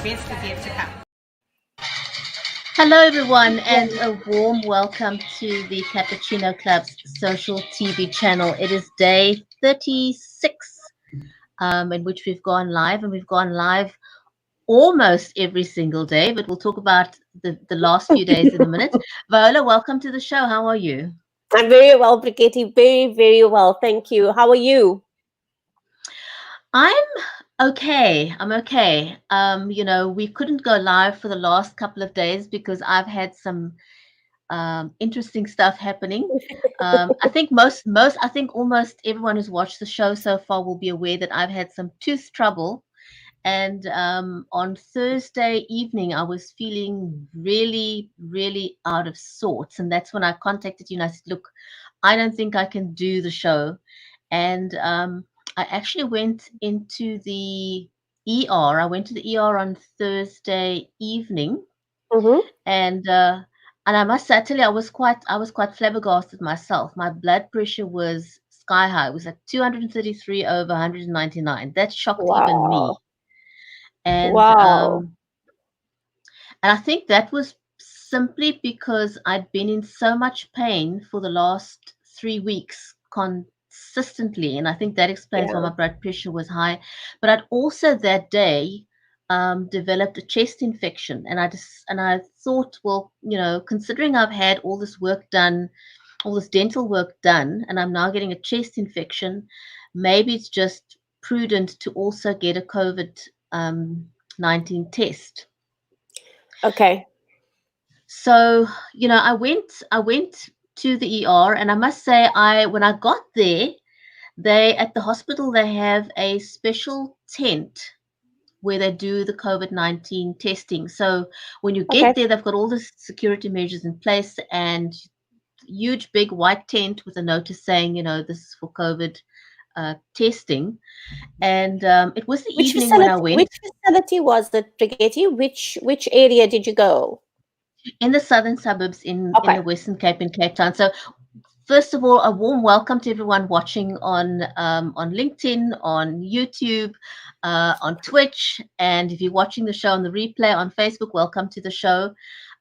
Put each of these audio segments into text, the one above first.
best is yet to come. Hello, everyone, and a warm welcome to the CuppaChino Club's social TV channel. It is day 36 in which we've gone live, and we've gone live almost every single day, but we'll talk about the last few days in a minute. Viola, welcome to the show. How are you? I'm very well, Brigitte. Very, very well. Thank you. How are you? I'm okay. I'm okay. We couldn't go live for the last couple of days because I've had some interesting stuff happening. I think I think almost everyone who's watched the show so far will be aware that I've had some tooth trouble. And on Thursday evening, I was feeling really, really out of sorts. And that's when I contacted you and I said, look, I don't think I can do the show. And I actually went into the ER. I went to the ER on Thursday evening, Mm-hmm. and I must say, I tell you, I was quite flabbergasted myself. My blood pressure was sky high. It was at 233 over 199. That shocked even me. Wow. And Wow. and I think that was simply because I'd been in so much pain for the last 3 weeks consistently, and I think that explains why Yeah. my blood pressure was high. But I'd also that day developed a chest infection, and I thought, well, considering I've had all this work done, all this dental work done, and I'm now getting a chest infection, maybe it's just prudent to also get a COVID-19 test. Okay. So, I went to the ER, and I must say, when I got there, they at the hospital they have a special tent where they do the COVID-19 testing. So when you get Okay. there, they've got all the security measures in place, and huge big white tent with a notice saying, this is for COVID testing. And it was the evening when I went. Which facility was it, Brigitte? Which area did you go? In the southern suburbs in Okay. the Western Cape in Cape Town. So first of all, a warm welcome to everyone watching on LinkedIn, on YouTube, on Twitch, and if you're watching the show on the replay on Facebook, welcome to the show.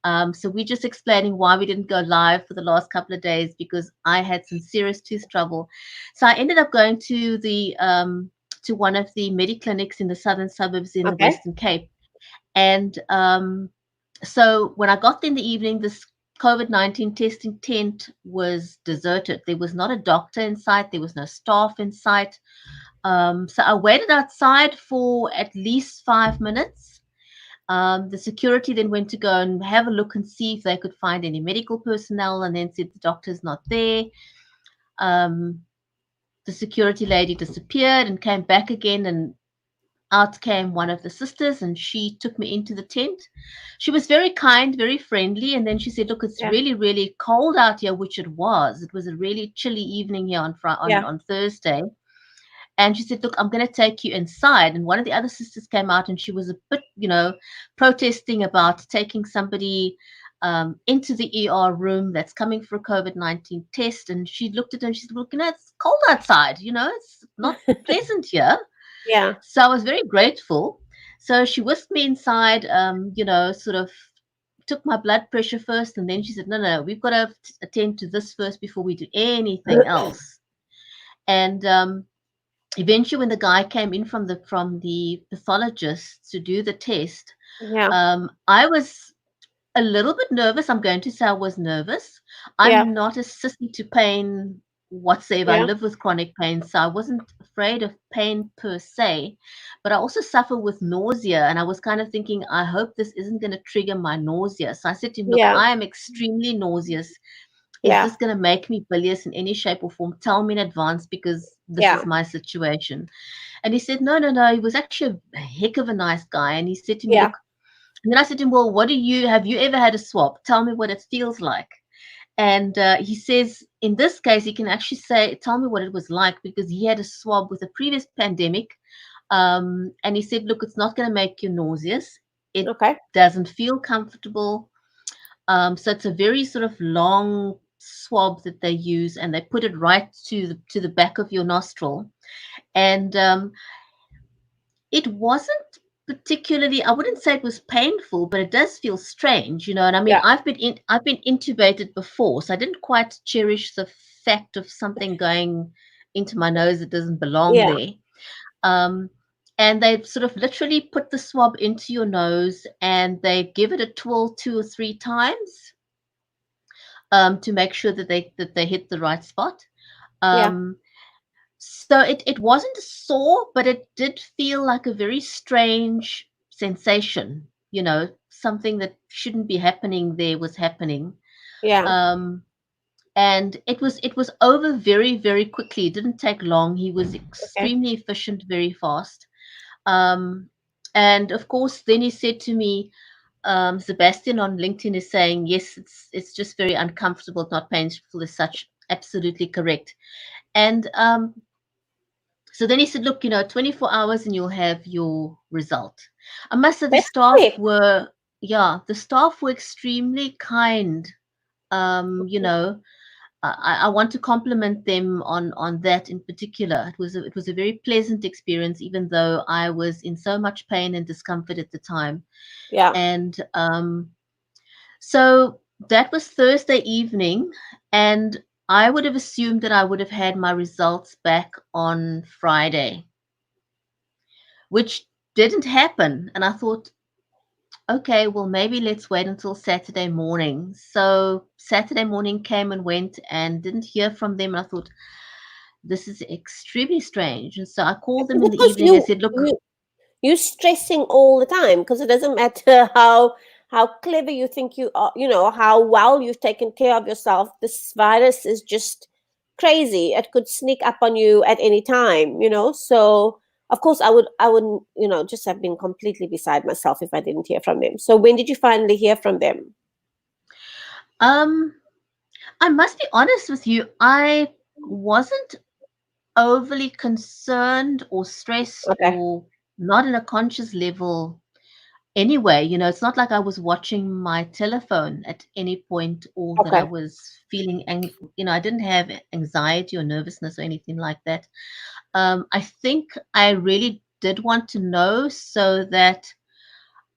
So we're just explaining why we didn't go live for the last couple of days because I had some serious tooth trouble. So I ended up going to one of the mediclinics in the southern suburbs in the Okay. Western Cape, and so when I got there in the evening, this COVID-19 testing tent was deserted. There was not a doctor in sight. There was no staff in sight. So I waited outside for at least 5 minutes. The security then went to go and have a look and see if they could find any medical personnel, and then said the doctor's not there. The security lady disappeared and came back again, and out came one of the sisters, and she took me into the tent. She was very kind, very friendly, and then she said, look, it's Yeah. really, really cold out here, which it was. It was a really chilly evening here on Thursday. And she said, look, I'm going to take you inside. And one of the other sisters came out, and she was a bit, protesting about taking somebody into the ER room that's coming for a COVID-19 test. And she looked at her and she said, look, it's cold outside, it's not pleasant here. Yeah. So I was very grateful. So she whisked me inside, sort of took my blood pressure first, and then she said, no, we've got to attend to this first before we do anything else. And eventually, when the guy came in from the pathologist to do the test, Yeah. I was a little bit nervous. I'm going to say I was nervous. Yeah. I'm not a sissy to pain whatsoever. I Yeah. live with chronic pain, so I wasn't afraid of pain per se. But I also suffer with nausea, and I was kind of thinking, I hope this isn't going to trigger my nausea. So I said to him, look, Yeah. I am extremely nauseous. Is Yeah. this going to make me bilious in any shape or form? Tell me in advance because this Yeah. is my situation. And he said, no, no, no. He was actually a heck of a nice guy. And he said to me, Yeah. look, and then I said to him, well, have you ever had a swab? Tell me what it feels like. And he says, in this case, he can actually tell me what it was like because he had a swab with a previous pandemic. And he said, look, it's not going to make you nauseous. It Okay. doesn't feel comfortable. So it's a very sort of long swab that they use, and they put it right to the back of your nostril. And it wasn't particularly, I wouldn't say it was painful, but it does feel strange, you know. And I mean, Yeah, I've been intubated before, so I didn't quite cherish the fact of something going into my nose that doesn't belong yeah, there. Um, and they sort of literally put the swab into your nose and they give it a twirl 2 or 3 times to make sure that they hit the right spot. yeah. Um, so it wasn't sore, but it did feel like a very strange sensation. You know, something that shouldn't be happening there was happening. Yeah. Um, and it was over very, very quickly. It didn't take long. He was Okay. extremely efficient, very fast. Um, and of course, then he said to me, Sebastian on LinkedIn is saying, yes, it's just very uncomfortable, not painful as such. Absolutely correct. And so then he said, look, you know, 24 hours and you'll have your result. I must say That's quick. yeah, the staff were extremely kind. You know, I want to compliment them on that in particular. It was a very pleasant experience, even though I was in so much pain and discomfort at the time. Yeah. And so that was Thursday evening, and I would have assumed that I would have had my results back on Friday, which didn't happen. And I thought, okay, well, maybe let's wait until Saturday morning. So Saturday morning came and went and didn't hear from them. And I thought, this is extremely strange. And so I called them in the Because evening. I said, look, you're stressing all the time, because it doesn't matter how clever you think you are, how well you've taken care of yourself. This virus is just crazy. It could sneak up on you at any time, so of course I wouldn't, just have been completely beside myself if I didn't hear from them. So when did you finally hear from them? um, I must be honest with you. I wasn't overly concerned or stressed Okay. or not in a conscious level anyway. You know, it's not like I was watching my telephone at any point or that I Okay. was feeling, you know, I didn't have anxiety or nervousness or anything like that. I think I really did want to know so that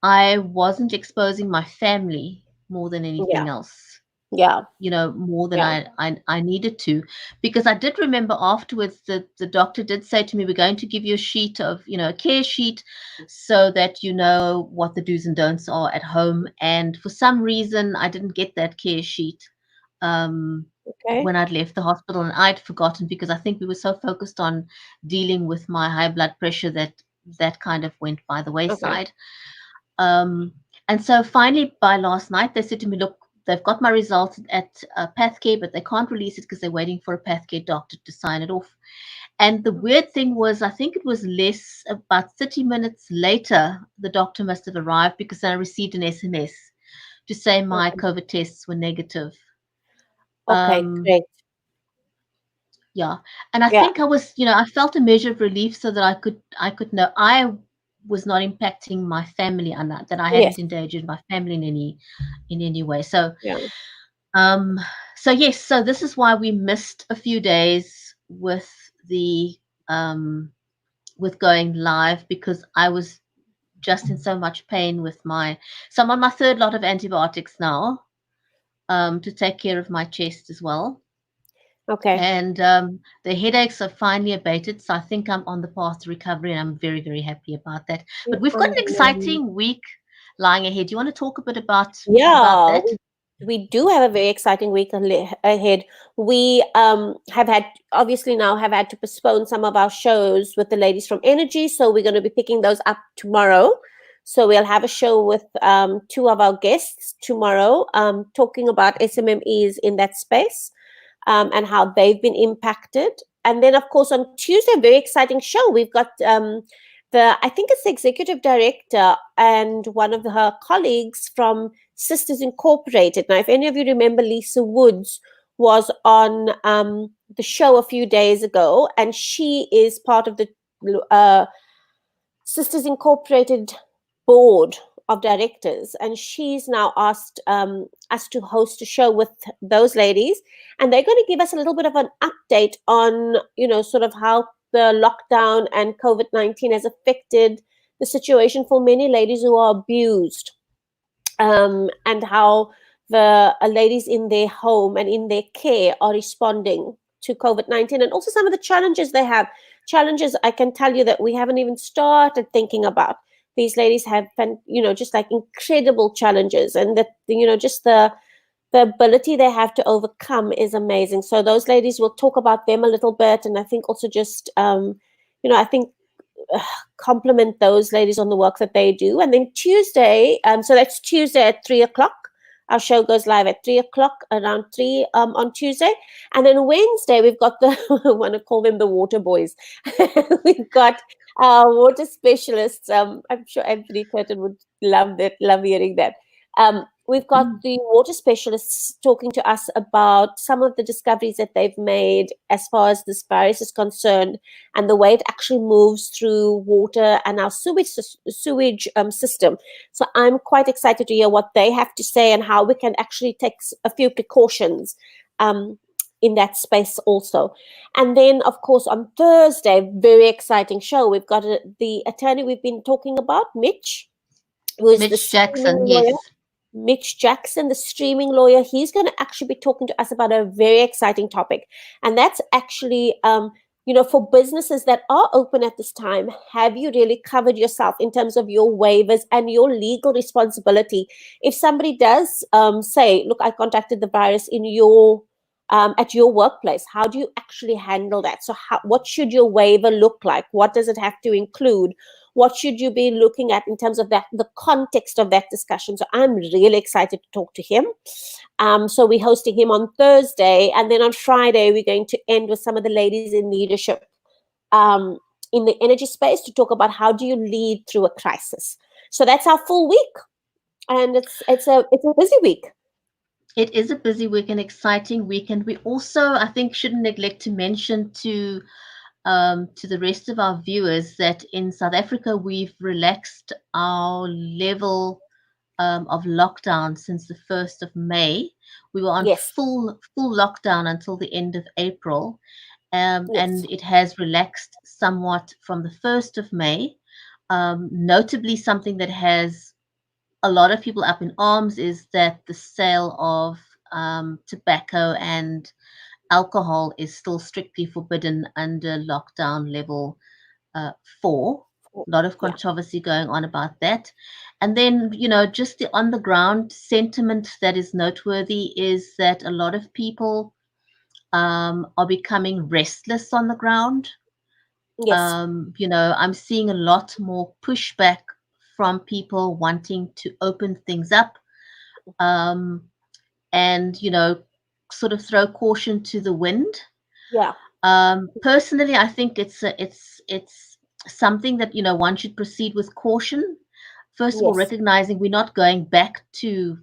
I wasn't exposing my family more than Yeah. anything else, Yeah. you know, more than Yeah. I needed to, because I did remember afterwards that the doctor did say to me, we're going to give you a sheet of, you know, a care sheet so that you know what the do's and don'ts are at home. And for some reason, I didn't get that care sheet um, Okay. when I'd left the hospital, and I'd forgotten because I think we were so focused on dealing with my high blood pressure that that kind of went by the Okay. wayside. Um, and so finally, by last night, they said to me, look, they've got my results at Pathcare, but they can't release it because they're waiting for a Pathcare doctor to sign it off. And the weird thing was, I think it was about 30 minutes later, the doctor must have arrived because I received an SMS to say my Okay. COVID tests were negative. Okay, Um, great. yeah, and I Yeah. think I was, you know, I felt a measure of relief so that I could know I was not impacting my family on that, that I Yes. hadn't endangered my family in any way. So Yeah. um so yes, so this is why we missed a few days the um with going live because I was just in so much pain with my so I'm on my third lot of antibiotics now to take care of my chest as well. Okay. And the headaches are finally abated. So I think I'm on the path to recovery and I'm very, very happy about that. But we've got an Um, exciting week lying ahead. Do you want to talk a bit about Yeah, that? we do have a very exciting week ahead. We have had, obviously now have had to postpone some of our shows with the ladies from Energy, so we're going to be picking those up tomorrow. So we'll have a show with two of our guests tomorrow, talking about SMMEs in that space, and how they've been impacted. And then, of course, on Tuesday, a very exciting show. We've got I think it's the executive director and one of her colleagues from Sisters Incorporated. Now, if any of you remember, Lisa Woods was on the show a few days ago, and she is part of the Sisters Incorporated board of directors, and she's now asked us to host a show with those ladies, and they're going to give us a little bit of an update on, sort of how the lockdown and COVID-19 has affected the situation for many ladies who are abused, and how the ladies in their home and in their care are responding to COVID-19, and also some of the challenges they have. Challenges I can tell you that we haven't even started thinking about. These ladies have, just like incredible challenges, and that, just the ability they have to overcome is amazing. So those ladies, will talk about them a little bit, and I think also just, I think compliment those ladies on the work that they do. And then Tuesday, so that's Tuesday at 3 o'clock. Our show goes live at 3 o'clock, around 3 on Tuesday. And then Wednesday, we've got the, I want to call them the water boys. We've got our water specialists. I'm sure Anthony Curtin would love that, love hearing that. We've got the water specialists talking to us about some of the discoveries that they've made as far as this virus is concerned, and the way it actually moves through water and our sewage system. So I'm quite excited to hear what they have to say and how we can actually take a few precautions in that space also. And then, of course, on Thursday, very exciting show. We've got the attorney we've been talking about, Mitch, who is the streaming Jackson, lawyer. yes. Mitch Jackson, the streaming lawyer. He's going to actually be talking to us about a very exciting topic. And that's actually, for businesses that are open at this time, have you really covered yourself in terms of your waivers and your legal responsibility? If somebody does say, look, I contacted the virus in your at your workplace, how do you actually handle that? So what should your waiver look like? What does it have to include? What should you be looking at in terms of that, the context of that discussion? So I'm really excited to talk to him. So we're hosting him on Thursday, and then on Friday we're going to end with some of the ladies in leadership in the energy space to talk about how do you lead through a crisis. So that's our full week, and it's a busy week. It is a busy week, an exciting week, and we also, I think, shouldn't neglect to mention to the rest of our viewers that in South Africa we've relaxed our level of lockdown since the 1st of May. We were on Yes. full lockdown until the end of April, Yes. and it has relaxed somewhat from the 1st of May. Notably, something that has a lot of people up in arms is that the sale of tobacco and alcohol is still strictly forbidden under lockdown level 4. A lot of Yeah. controversy going on about that. And then, just the on the ground sentiment that is noteworthy is that a lot of people are becoming restless on the ground. Yes. I'm seeing a lot more pushback from people wanting to open things up, and sort of throw caution to the wind. Yeah. Personally, I think it's something that one should proceed with caution. First of all, Yes. recognizing we're not going back to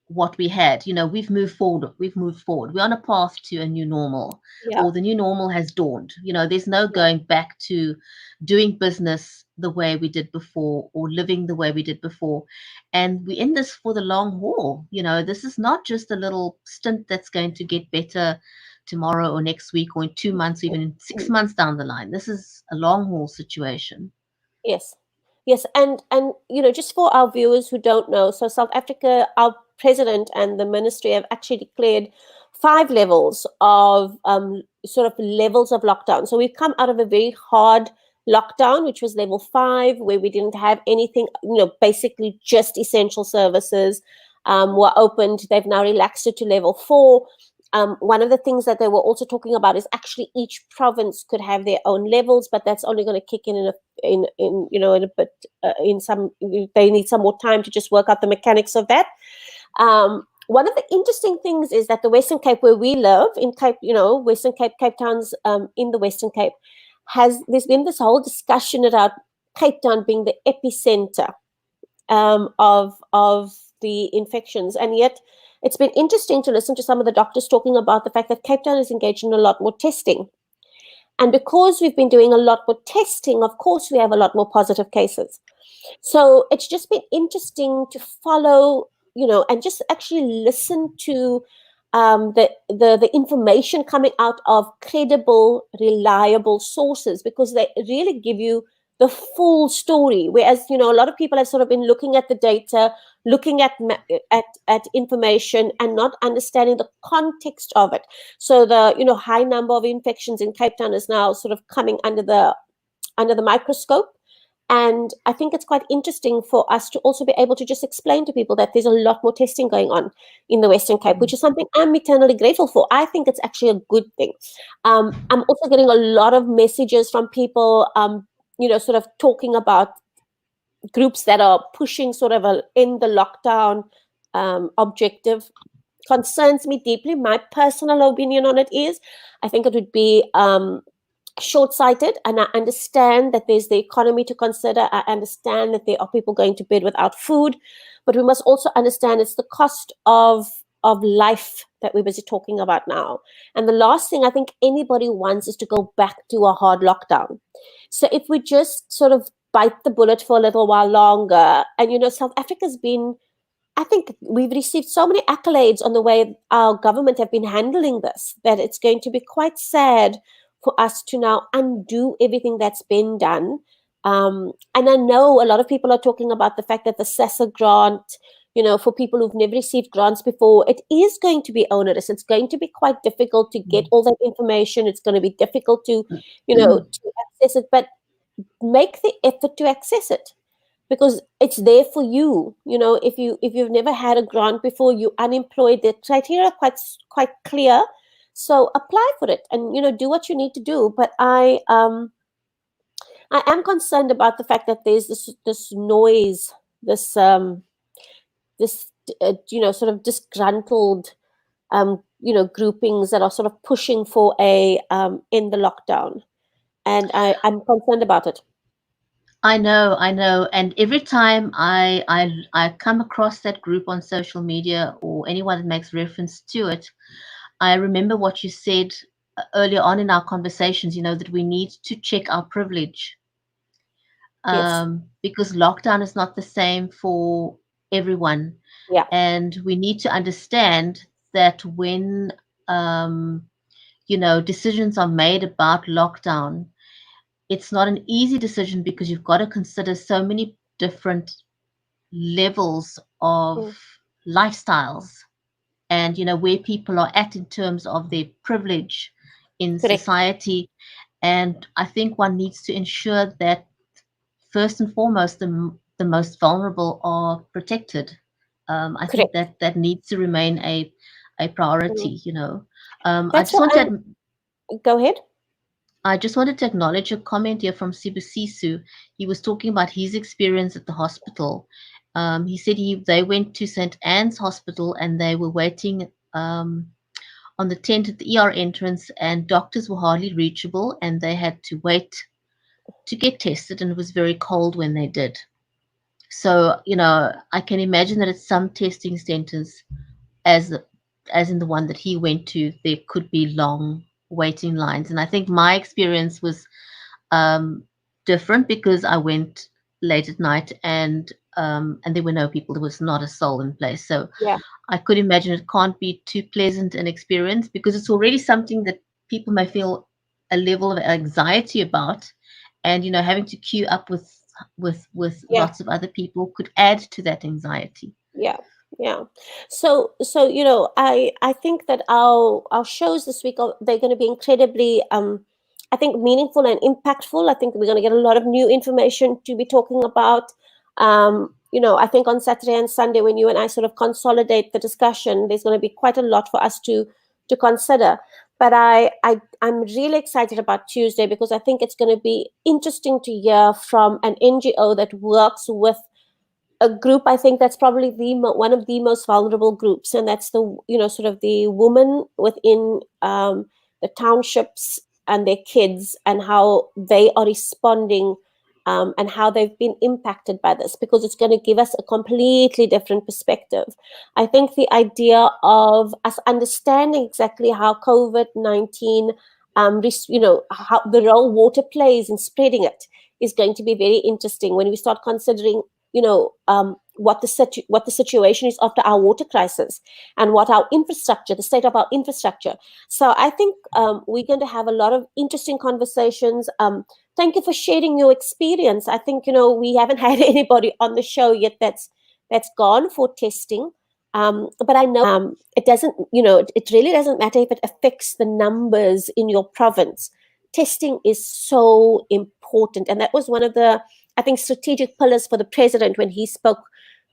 what we had. We've moved forward. We're on a path to a new normal, Yeah. or the new normal has dawned. There's no going back to doing business the way we did before, or living the way we did before. And we're in this for the long haul. This is not just a little stint that's going to get better tomorrow or next week or in 2 months, even in 6 months down the line. This is a long haul situation. Yes. Yes. And just for our viewers who don't know, so South Africa, our president and the ministry have actually declared 5 levels of sort of levels of lockdown. So we've come out of a very hard lockdown, which was level 5, where we didn't have anything, basically just essential services were opened. They've now relaxed it to level 4. One of the things that they were also talking about is actually each province could have their own levels, but that's only going to kick in a bit. They need some more time to just work out the mechanics of that. One of the interesting things is that the Western Cape, where we live in Cape, Western Cape, Cape Town's in the Western Cape, there's been this whole discussion about Cape Town being the epicenter of the infections, and yet it's been interesting to listen to some of the doctors talking about the fact that Cape Town is engaged in a lot more testing. And because we've been doing a lot more testing, of course, we have a lot more positive cases. So it's just been interesting to follow, and just actually listen to the information coming out of credible, reliable sources, because they really give you the full story. Whereas, a lot of people have sort of been looking at the data, looking at information, and not understanding the context of it. So the high number of infections in Cape Town is now sort of coming under the microscope. And I think it's quite interesting for us to also be able to just explain to people that there's a lot more testing going on in the Western Cape, which is something I'm eternally grateful for. I think it's actually a good thing. I'm also getting a lot of messages from people, sort of talking about groups that are pushing sort of a in the lockdown objective. Concerns me deeply. My personal opinion on it is, I think it would be short-sighted, and I understand that there's the economy to consider. I understand that there are people going to bed without food, but we must also understand it's the cost of life that we're busy talking about now. And the last thing I think anybody wants is to go back to a hard lockdown. So if we just sort of bite the bullet for a little while longer, and South Africa's been, I think we've received so many accolades on the way our government have been handling this, that it's going to be quite sad for us to now undo everything that's been done. And I know a lot of people are talking about the fact that the SASSA grant, for people who've never received grants before, it is going to be onerous. It's going to be quite difficult to get all that information. It's going to be difficult to access it, but make the effort to access it, because it's there for you. If you've never had a grant before, you're unemployed, the criteria are quite clear. So apply for it and do what you need to do. But I am concerned about the fact that there's this noise, this sort of disgruntled groupings that are sort of pushing for a in the lockdown, and I'm concerned about it. I know, I know. And every time I come across that group on social media or anyone that makes reference to it, I remember what you said earlier on in our conversations, that we need to check our privilege, Yes. because lockdown is not the same for everyone. Yeah. And we need to understand that when, decisions are made about lockdown, it's not an easy decision because you've got to consider so many different levels of Mm. lifestyles and where people are at in terms of their privilege in Correct. society. And I think one needs to ensure that first and foremost the most vulnerable are protected. I think Correct. that needs to remain a Mm. priority. That's what Go ahead. I just wanted to acknowledge a comment here from Sibusiso. He was talking about his experience at the hospital. He said they went to St. Anne's Hospital and they were waiting on the tent at the ER entrance, and doctors were hardly reachable, and they had to wait to get tested, and it was very cold when they did. So, I can imagine that at some testing centers, as as in the one that he went to, there could be long waiting lines. And I think my experience was um, different because I went late at night and there were no people. There was not a soul in place. So Yeah. I could imagine it can't be too pleasant an experience because it's already something that people may feel a level of anxiety about, and having to queue up with Yeah. lots of other people could add to that anxiety. Yeah. Yeah. So I think that our shows this week they're going to be incredibly I think meaningful and impactful. I think we're going to get a lot of new information to be talking about. I think on Saturday and Sunday when you and I sort of consolidate the discussion, there's going to be quite a lot for us to consider. But I'm really excited about Tuesday because I think it's going to be interesting to hear from an NGO that works with a group. I think that's probably one of the most vulnerable groups, and that's the sort of the women within the townships and their kids, and how they are responding, and how they've been impacted by this, because it's going to give us a completely different perspective. I think the idea of us understanding exactly how COVID-19, how the role water plays in spreading it, is going to be very interesting when we start considering what the situation is after our water crisis, and what our infrastructure, the state of our infrastructure. So I think we're going to have a lot of interesting conversations. Thank you for sharing your experience. I think, we haven't had anybody on the show yet that's gone for testing. But I know it doesn't, it really doesn't matter if it affects the numbers in your province. Testing is so important. And that was one of the, I think, strategic pillars for the president when he spoke,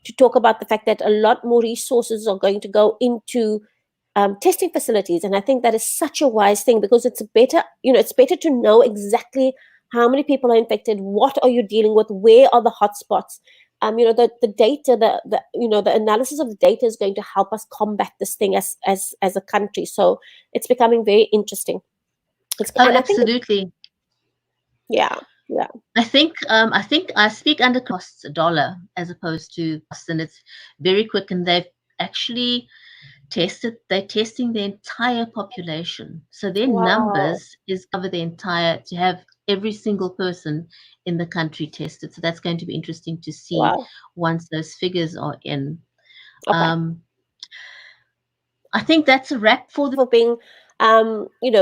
to talk about the fact that a lot more resources are going to go into testing facilities. And I think that is such a wise thing, because it's better to know exactly how many people are infected, what are you dealing with, where are the hotspots. The data, the analysis of the data is going to help us combat this thing as a country. So it's becoming very interesting. Oh, And I think, absolutely. yeah, yeah. I think I speak under costs $1 as opposed to costs, and it's very quick. And they've actually they're testing the entire population. So their Wow, numbers is cover the entire, to have every single person in the country tested. So that's going to be interesting to see wow. once those figures are in. Okay. Um, I think that's a wrap for the. For being,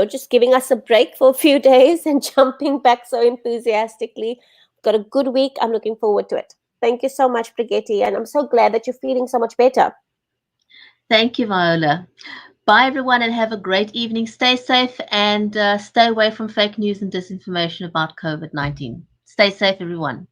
just giving us a break for a few days and jumping back so enthusiastically. Got a good week. I'm looking forward to it. Thank you so much, Brigitte, and I'm so glad that you're feeling so much better. Thank you, Viola. Bye, everyone, and have a great evening. Stay safe and stay away from fake news and disinformation about COVID-19. Stay safe, everyone.